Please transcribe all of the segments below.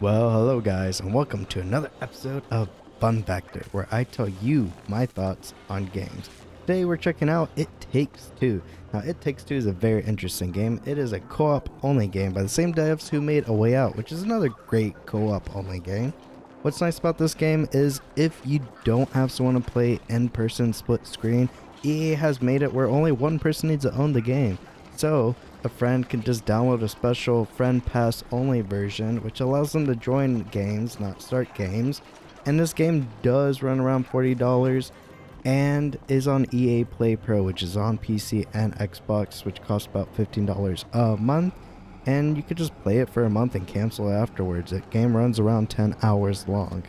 Well, hello guys, and welcome to another episode of FunFactor, where I tell you my thoughts on games. Today we're checking out It Takes Two. Now, It Takes Two is a very interesting game. It is a co-op only game by the same devs who made A Way Out, which is another great co-op only game. What's nice about this game is if you don't have someone to play in-person split screen, EA has made it where only one person needs to own the game. So, a friend can just download a special friend pass only version, which allows them to join games, not start games. And this game does run around $40 and is on EA Play Pro, which is on PC and Xbox, which costs about $15 a month. And you could just play it for a month and cancel it afterwards. The game runs around 10 hours long.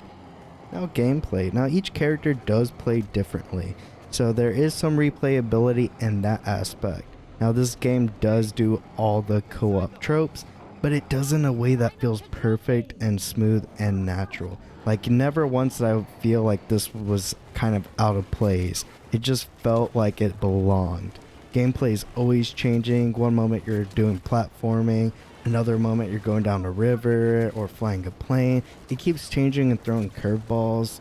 Now, gameplay. Now, each character does play differently, so there is some replayability in that aspect. Now, this game does do all the co-op tropes, but it does in a way that feels perfect and smooth and natural. Like, never once did I feel like this was kind of out of place. It just felt like it belonged. Gameplay is always changing. One moment you're doing platforming, another moment you're going down a river or flying a plane. It keeps changing and throwing curveballs,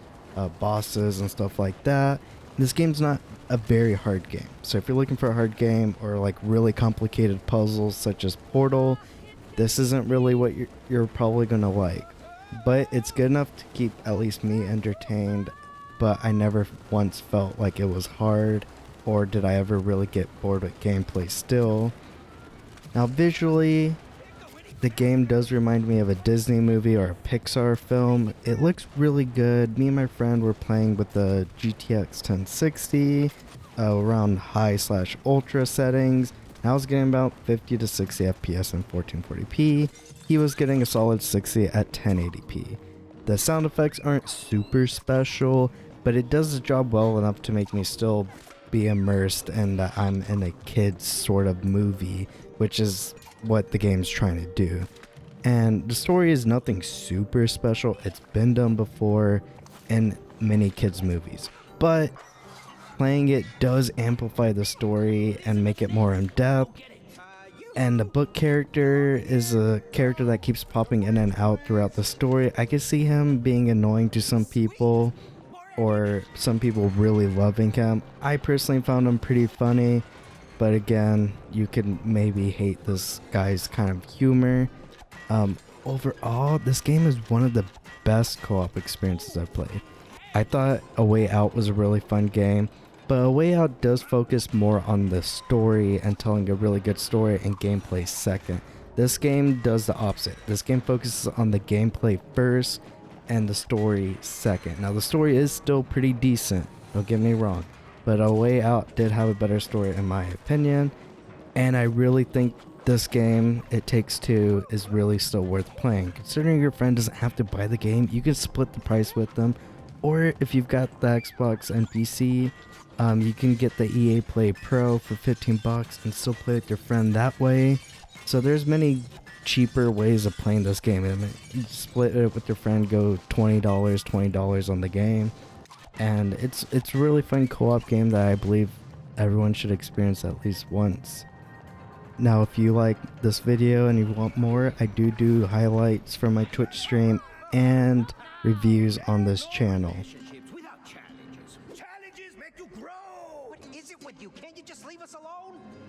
bosses and stuff like that. This game's not a very hard game, so if you're looking for a hard game or like really complicated puzzles such as Portal, this isn't really what you're probably gonna like. But it's good enough to keep at least me entertained, but I never once felt like it was hard, or did I ever really get bored with gameplay still. Now, visually, the game does remind me of a Disney movie or a Pixar film. It looks really good. Me and my friend were playing with the GTX 1060 around high/ultra settings. I was getting about 50 to 60 FPS in 1440p. He was getting a solid 60 at 1080p. The sound effects aren't super special, but it does the job well enough to make me still be immersed and that I'm in a kid's sort of movie, which is what the game's trying to do. And the story is nothing super special. It's been done before in many kids movies, but playing it does amplify the story and make it more in depth. And the book character is a character that keeps popping in and out throughout the story. I can see him being annoying to some people, or some people really loving him. I personally found him pretty funny, but again, you could maybe hate this guy's kind of humor. Overall, this game is one of the best co-op experiences I've played. I thought A Way Out was a really fun game, but A Way Out does focus more on the story and telling a really good story, and gameplay second. This game does the opposite. This game focuses on the gameplay first and the story second. Now, the story is still pretty decent, don't get me wrong, but A Way Out did have a better story in my opinion, and I really think this game, It Takes Two, is really still worth playing. Considering your friend doesn't have to buy the game, you can split the price with them, or if you've got the Xbox and PC, you can get the EA Play Pro for 15 bucks and still play with your friend that way. So there's many cheaper ways of playing this game. I mean, you split it with your friend, go $20 on the game, and it's a really fun co-op game that I believe everyone should experience at least once. Now, if you like this video and you want more, I do highlights from my Twitch stream and reviews on this channel.